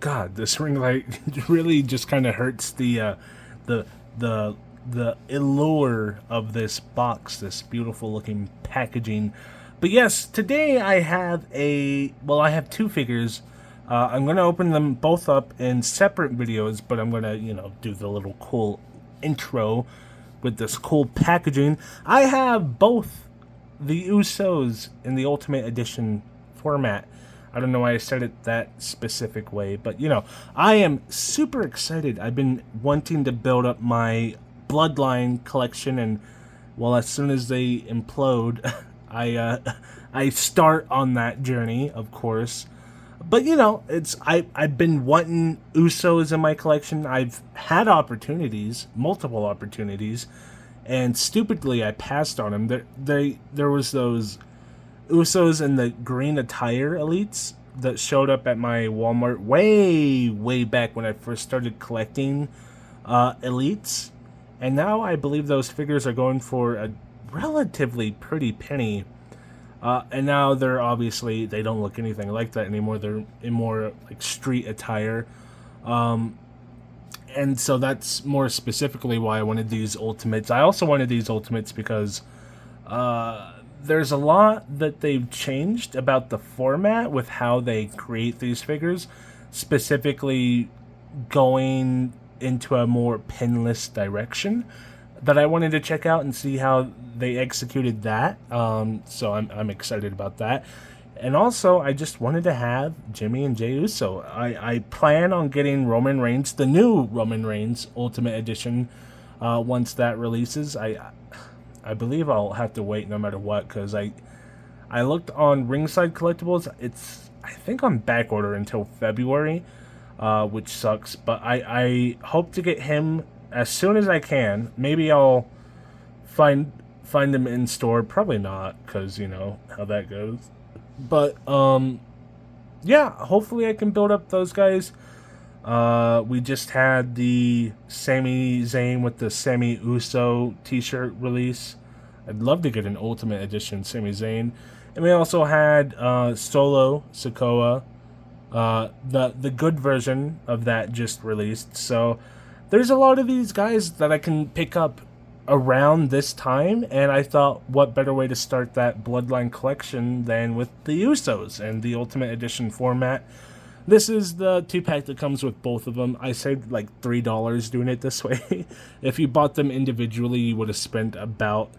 God, this ring light really just kind of hurts the the the allure of this box, this beautiful looking packaging. But yes, today I have I have two figures. I'm gonna open them both up in separate videos, but I'm gonna, do the little cool intro with this cool packaging. I have both the Usos in the Ultimate Edition format. I don't know why I said it that specific way, but I am super excited. I've been wanting to build up my Bloodline collection, and well, as soon as they implode, I start on that journey, of course. But I've been wanting Usos in my collection. I've had opportunities, multiple opportunities, and stupidly I passed on them. There was those Usos in the green attire elites that showed up at my Walmart way back when I first started collecting elites, and now I believe those figures are going for a relatively pretty penny. And now they don't look anything like that anymore. They're in more like street attire. And so that's more specifically why I wanted these Ultimates. I also wanted these Ultimates because there's a lot that they've changed about the format with how they create these figures, specifically going into a more pinless direction that I wanted to check out and see how they executed that. So I'm excited about that. And also, I just wanted to have Jimmy and Jey Uso. I plan on getting Roman Reigns, the new Roman Reigns Ultimate Edition, once that releases. I believe I'll have to wait no matter what, because I looked on Ringside Collectibles. It's, I think, on back order until February, which sucks. But I hope to get him as soon as I can. Maybe I'll find them in store. Probably not, because you know how that goes. But yeah, hopefully I can build up those guys. We just had the Sami Zayn with the Sami Uso t-shirt release. I'd love to get an Ultimate Edition Sami Zayn. And we also had Solo Sikoa. The good version of that just released. So there's a lot of these guys that I can pick up around this time, and I thought, what better way to start that Bloodline collection than with the Usos and the Ultimate Edition format. This is the 2-pack that comes with both of them. I saved like $3 doing it this way. If you bought them individually, you would have spent about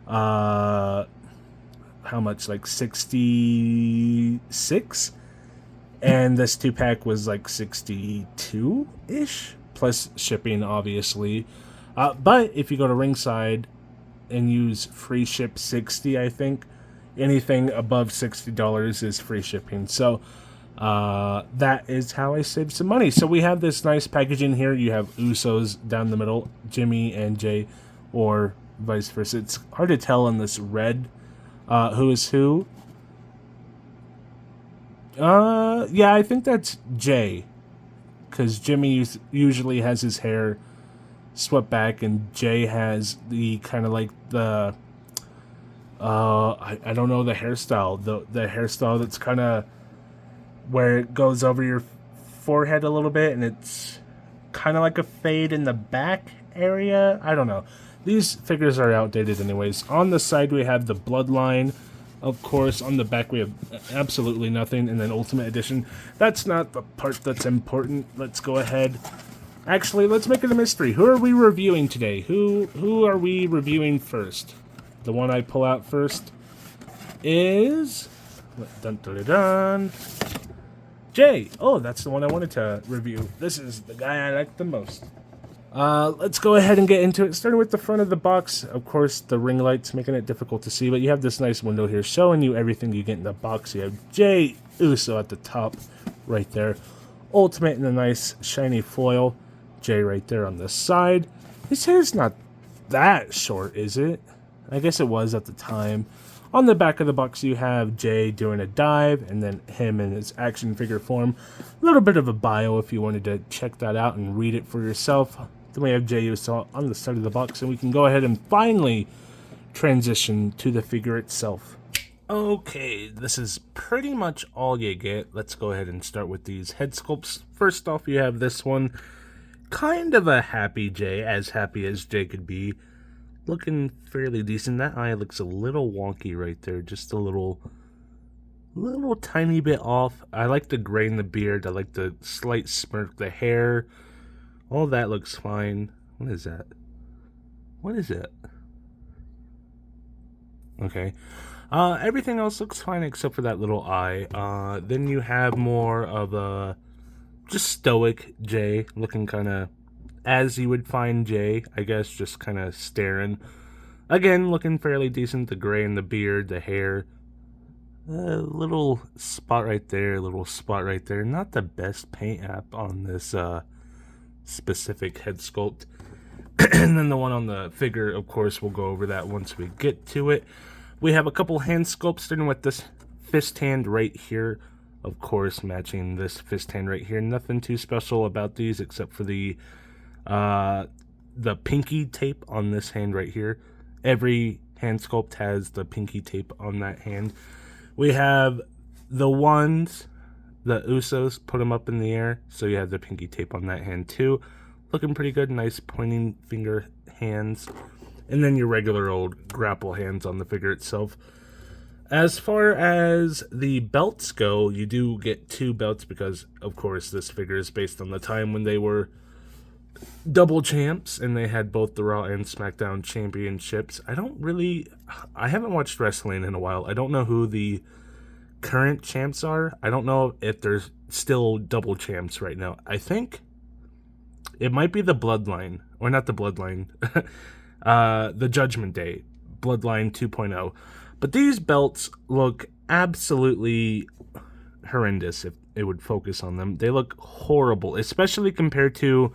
how much, like 66, and this 2-pack was like 62-ish plus shipping, obviously. But if you go to Ringside and use free ship 60, I think anything above $60 is free shipping. So that is how I saved some money. So we have this nice packaging here. You have Usos down the middle, Jimmy and Jey, or vice versa. It's hard to tell in this red who is who. Yeah, I think that's Jey, because Jimmy usually has his hair swept back, and Jey has the kind of like the I don't know, the hairstyle, the hairstyle that's kind of where it goes over your forehead a little bit, and it's kind of like a fade in the back area. I don't know. These figures are outdated anyways. On the side we have the Bloodline, of course. On the back we have absolutely nothing, and then Ultimate Edition. That's not the part that's important. Let's go ahead. Actually, let's make it a mystery. Who are we reviewing today? Who are we reviewing first? The one I pull out first is dun, dun, dun, dun, Jey. Oh, that's the one I wanted to review. This is the guy I like the most. Let's go ahead and get into it. Starting with the front of the box. Of course, the ring light's making it difficult to see, but you have this nice window here showing you everything you get in the box. You have Jey Uso at the top right there. Ultimate in a nice shiny foil. Jey right there on the side. His hair's not that short, is it? I guess it was at the time. On the back of the box, you have Jey doing a dive, and then him in his action figure form. A little bit of a bio if you wanted to check that out and read it for yourself. Then we have Jey Uso on the side of the box, and we can go ahead and finally transition to the figure itself. Okay, this is pretty much all you get. Let's go ahead and start with these head sculpts. First off, you have this one. Kind of a happy Jay, as happy as Jay could be. Looking fairly decent. That eye looks a little wonky right there. Just a little tiny bit off. I like the gray in the beard. I like the slight smirk. The hair. All that looks fine. What is that? What is it? Okay. Everything else looks fine except for that little eye. Then you have more of a just stoic Jay, looking kind of as you would find Jay, I guess, just kind of staring. Again, looking fairly decent. The gray in the beard, the hair. Little spot right there, little spot right there. Not the best paint app on this specific head sculpt. And then the one on the figure, of course, we'll go over that once we get to it. We have a couple hand sculpts, starting with this fist hand right here. Of course, matching this fist hand right here. Nothing too special about these except for the pinky tape on this hand right here. Every hand sculpt has the pinky tape on that hand. We have the ones, the Usos, put them up in the air, so you have the pinky tape on that hand too. Looking pretty good, nice pointing finger hands. And then your regular old grapple hands on the figure itself. As far as the belts go, you do get 2 belts because, of course, this figure is based on the time when they were double champs and they had both the Raw and SmackDown championships. I haven't watched wrestling in a while. I don't know who the current champs are. I don't know if there's still double champs right now. I think it might be the Bloodline, or not the Bloodline. The Judgment Day, Bloodline 2.0. But these belts look absolutely horrendous if it would focus on them. They look horrible, especially compared to,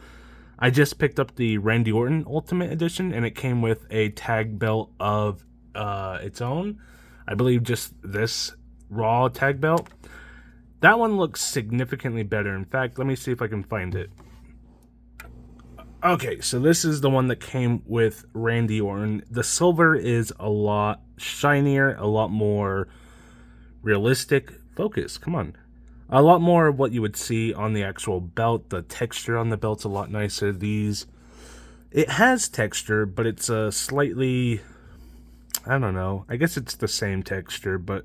I just picked up the Randy Orton Ultimate Edition, and it came with a tag belt of its own. I believe just this Raw tag belt. That one looks significantly better. In fact, let me see if I can find it. Okay, so this is the one that came with Randy Orton. The silver is a lot shinier, a lot more realistic. Focus, come on. A lot more of what you would see on the actual belt. The texture on the belt's a lot nicer. It has texture, but it's a slightly, I don't know. I guess it's the same texture, but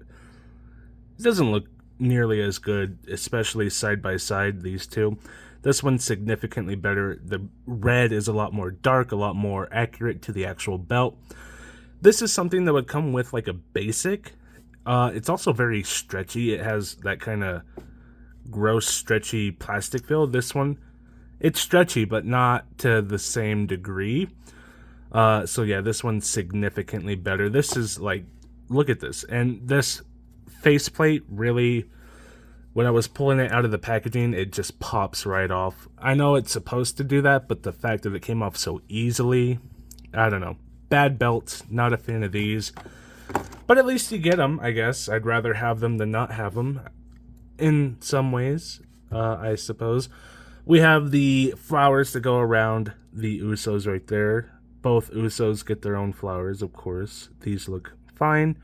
it doesn't look nearly as good, especially side by side, these two. This one's significantly better. The red is a lot more dark, a lot more accurate to the actual belt. This is something that would come with like a basic. It's also very stretchy. It has that kind of gross, stretchy plastic feel. This one, it's stretchy, but not to the same degree. So yeah, this one's significantly better. This is like, look at this. And this faceplate really, when I was pulling it out of the packaging, it just pops right off. I know it's supposed to do that, but the fact that it came off so easily, I don't know. Bad belts, not a fan of these. But at least you get them, I guess. I'd rather have them than not have them. In some ways, I suppose. We have the flowers that go around the Usos right there. Both Usos get their own flowers, of course. These look fine.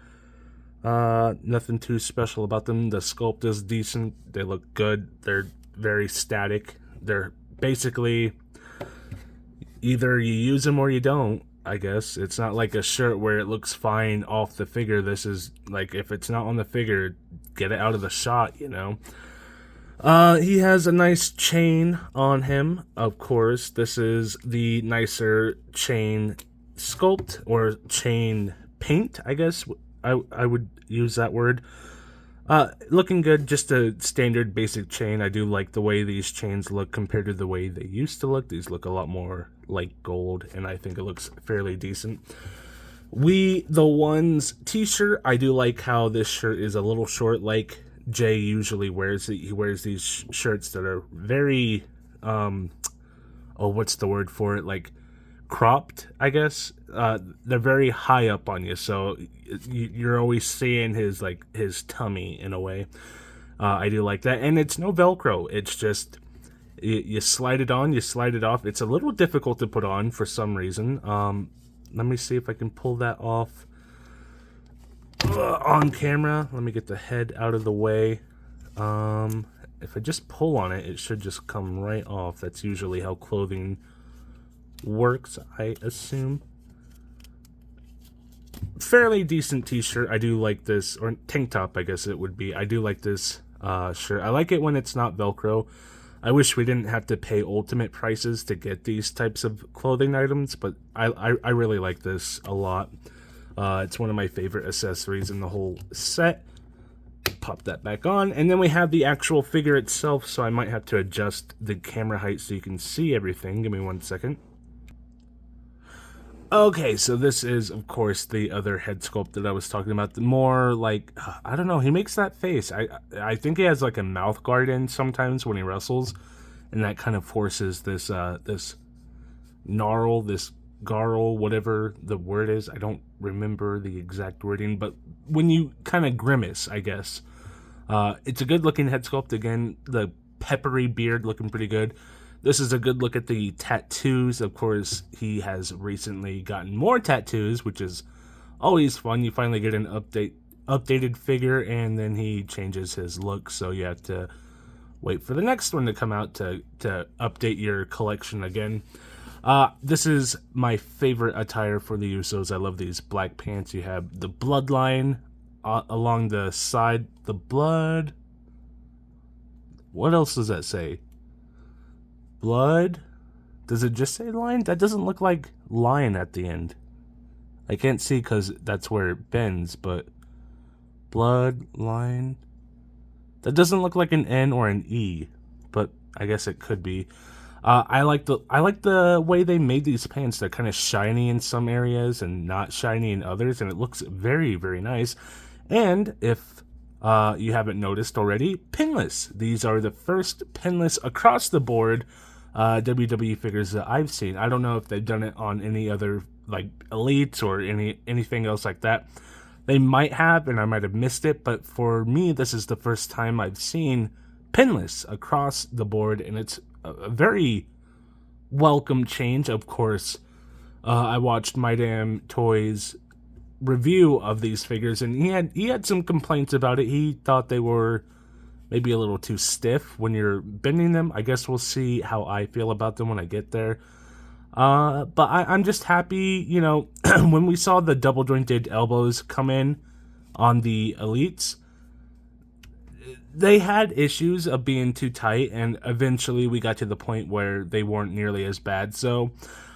Nothing too special about them. The sculpt is decent. They look good. They're very static. They're basically either you use them or you don't, I guess. It's not like a shirt where it looks fine off the figure. This is like, if it's not on the figure, get it out of the shot, you know. He has a nice chain on him, of course. This is the nicer chain sculpt, or chain paint, I guess. I would use that word. Looking good, just a standard basic chain. I do like the way these chains look compared to the way they used to look. These look a lot more like gold, and I think it looks fairly decent. The Ones t-shirt, I do like how this shirt is a little short, like Jay usually wears it. He wears these shirts that are very, what's the word for it? Like, cropped, I guess. They're very high up on you, so you're always seeing his tummy in a way. I do like that, and it's no Velcro. It's just you slide it on, you slide it off. It's a little difficult to put on for some reason. Let me see if I can pull that off. on camera. Let me get the head out of the way. If I just pull on it, it should just come right off. That's usually how clothing works, I assume. Fairly decent t-shirt. I do like this, or tank top, I guess it would be. I do like this shirt. I like it when it's not Velcro. I wish we didn't have to pay ultimate prices to get these types of clothing items, but I really like this a lot. It's one of my favorite accessories in the whole set. Pop that back on, and then we have the actual figure itself, so I might have to adjust the camera height so you can see everything. Give me 1 second. Okay, so this is, of course, the other head sculpt that I was talking about. The more, like, I don't know, he makes that face. I think he has, like, a mouth guard in sometimes when he wrestles, and that kind of forces this, this gnarl, this garl, whatever the word is. I don't remember the exact wording, but when you kind of grimace, I guess. It's a good-looking head sculpt. Again, the peppery beard looking pretty good. This is a good look at the tattoos. Of course, he has recently gotten more tattoos, which is always fun. You finally get an updated figure, and then he changes his look, so you have to wait for the next one to come out to update your collection again. This is my favorite attire for the Usos. I love these black pants. You have the bloodline along the side. The blood. What else does that say? Blood? Does it just say line? That doesn't look like line at the end. I can't see because that's where it bends, but blood, line. That doesn't look like an N or an E, but I guess it could be. I like the way they made these pants. They're kind of shiny in some areas and not shiny in others, and it looks very, very nice. And if you haven't noticed already, pinless. These are the first pinless across the board WWE figures that I've seen. I don't know if they've done it on any other like elites or anything else like that. They might have, and I might have missed it, but for me, this is the first time I've seen pinless across the board, and it's a very welcome change. Of course, I watched My Damn Toys review of these figures, and he had some complaints about it. He thought they were maybe a little too stiff when you're bending them. I guess we'll see how I feel about them when I get there. But I'm just happy, you know, when we saw the double jointed elbows come in on the elites, they had issues of being too tight, and eventually we got to the point where they weren't nearly as bad. So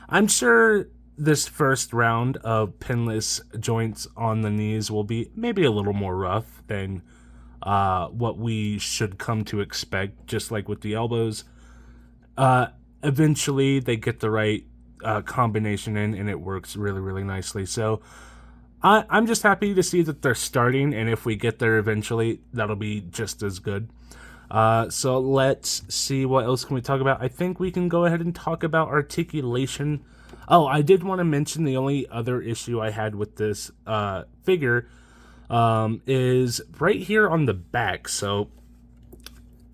I'm sure this first round of pinless joints on the knees will be maybe a little more rough than what we should come to expect, just like with the elbows. Eventually they get the right combination in, and it works really, really nicely. So I'm just happy to see that they're starting, and if we get there eventually, that'll be just as good. So let's see, what else can we talk about? I think we can go ahead and talk about articulation. Oh, I did want to mention the only other issue I had with this figure is right here on the back. So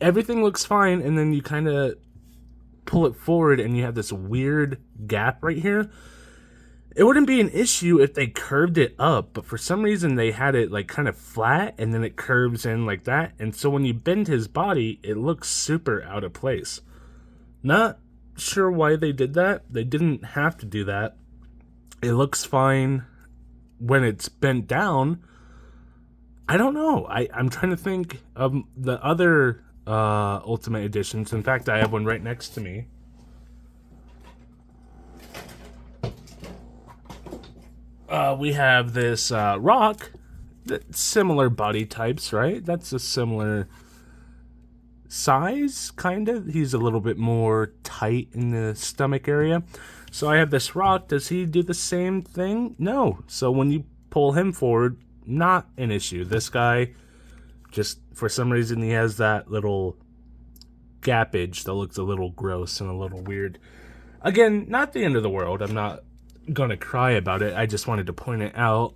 everything looks fine, and then you kind of pull it forward and you have this weird gap right here. It wouldn't be an issue if they curved it up, but for some reason they had it like kind of flat and then it curves in like that, and so when you bend his body, it looks super out of place. Not sure why they did that. They didn't have to do that. It looks fine when it's bent down. I don't know. I'm trying to think of the other Ultimate Editions. In fact, I have one right next to me. We have this Rock. Similar body types, right? That's a similar size, kind of. He's a little bit more tight in the stomach area. So I have this Rock. Does he do the same thing? No. So when you pull him forward, not an issue. This guy, just for some reason, he has that little gappage that looks a little gross and a little weird. Again, not the end of the world. I'm not gonna cry about it. I just wanted to point it out.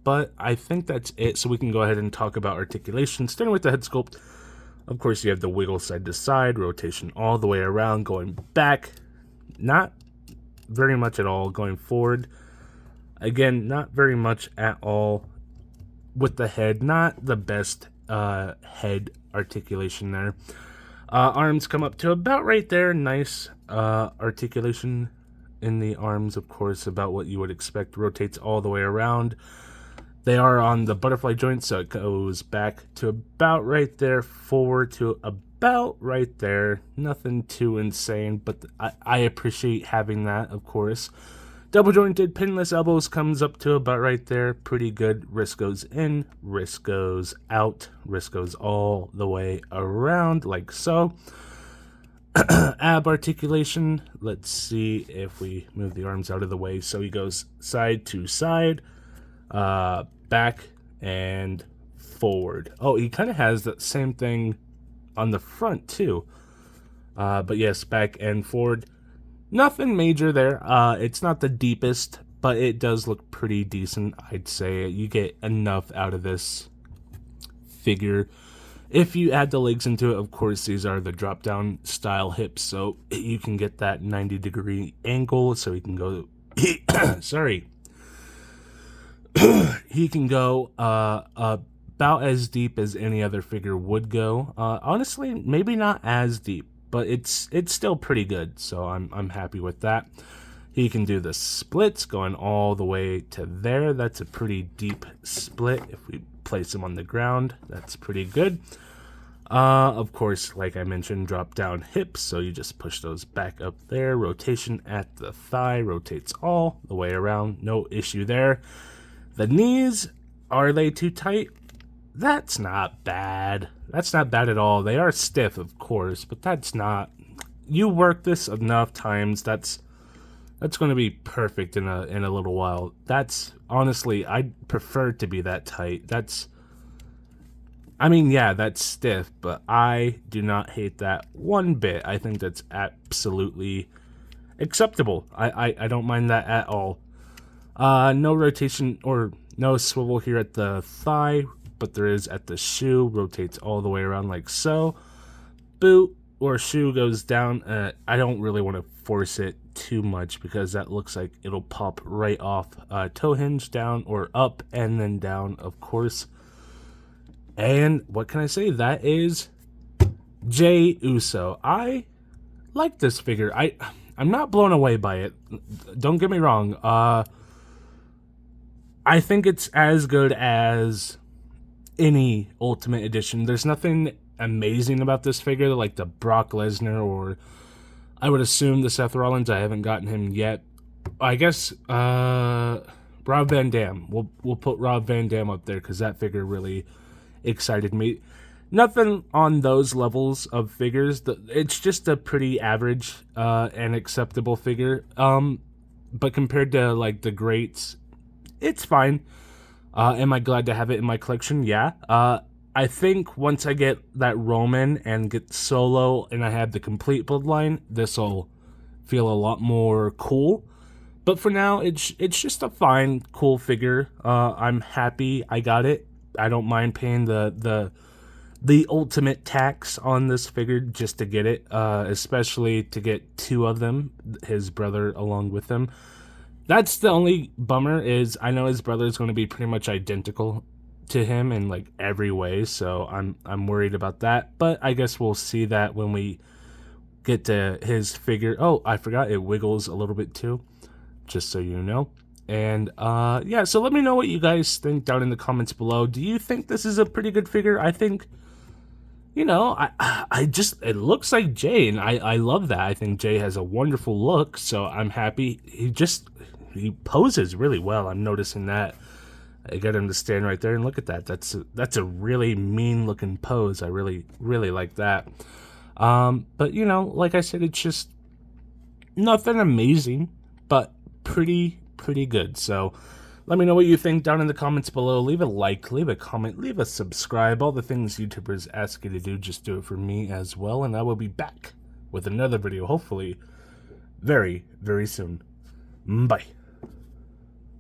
But I think that's it. So we can go ahead and talk about articulation. Starting with the head sculpt. Of course, you have the wiggle side to side, rotation all the way around, going back. Not very much at all. Going forward. Again, not very much at all. with the head. Not the best head articulation there. Arms come up to about right there. Nice articulation in the arms, of course, about what you would expect. Rotates all the way around. They are on the butterfly joint, so it goes back to about right there, forward to about right there. Nothing too insane, but I appreciate having that, of course. Double jointed pinless elbows comes up to about right there. Pretty good. Wrist goes in, wrist goes out, wrist goes all the way around, like so. Ab articulation. Let's see if we move the arms out of the way. So he goes side to side, back and forward. Oh, he kind of has that same thing on the front too. But yes, back and forward. Nothing major there. It's not the deepest, but it does look pretty decent, I'd say. You get enough out of this figure. If you add the legs into it, of course, these are the drop-down style hips, so you can get that 90-degree angle, so he can go... sorry. He can go about as deep as any other figure would go. Honestly, maybe not as deep, but it's still pretty good, so I'm happy with that. He can do the splits going all the way to there. That's a pretty deep split. If we place him on the ground, that's pretty good. Of course, like I mentioned, drop down hips, so you just push those back up there. Rotation at the thigh, rotates all the way around, no issue there. The knees, are they too tight? That's not bad. That's not bad at all. They are stiff, of course, but that's not... You work this enough times, that's going to be perfect in a little while. That's... Honestly, I'd prefer to be that tight. That's... I mean, yeah, that's stiff, but I do not hate that one bit. I think that's absolutely acceptable. I don't mind that at all. No rotation or no swivel here at the thigh, but there is at the shoe. Rotates all the way around like so. Boot or shoe goes down. I don't really want to force it too much because that looks like it'll pop right off. Toe hinge down or up and then down, of course. And what can I say? That is Jey Uso. I like this figure. I'm not blown away by it. Don't get me wrong. I think it's as good as any Ultimate Edition. There's nothing amazing about this figure, like the Brock Lesnar or I would assume the Seth Rollins. I haven't gotten him yet. I guess Rob Van Dam. We'll put Rob Van Dam up there because that figure really excited me. Nothing on those levels of figures. It's just a pretty average and acceptable figure. But compared to like the greats, it's fine. Am I glad to have it in my collection? Yeah. I think once I get that Roman and get Solo and I have the complete bloodline, this will feel a lot more cool. But for now, it's just a fine, cool figure. I'm happy I got it. I don't mind paying the ultimate tax on this figure just to get it, especially to get two of them, his brother along with him. That's the only bummer is I know his brother is going to be pretty much identical to him in like every way, so I'm worried about that. But I guess we'll see that when we get to his figure. Oh, I forgot it wiggles a little bit too, just so you know. And yeah, so let me know what you guys think down in the comments below. Do you think this is a pretty good figure? I think, you know, I just, it looks like Jey, and I love that. I think Jey has a wonderful look, so I'm happy. He poses really well. I'm noticing that. I got him to stand right there and look at that. That's a really mean looking pose. I really like that. But you know, like I said, it's just nothing amazing, but pretty good. So let me know what you think down in the comments below. Leave a like, leave a comment, leave a subscribe. All the things YouTubers ask you to do, just do it for me as well. And I will be back with another video, hopefully very soon. Bye.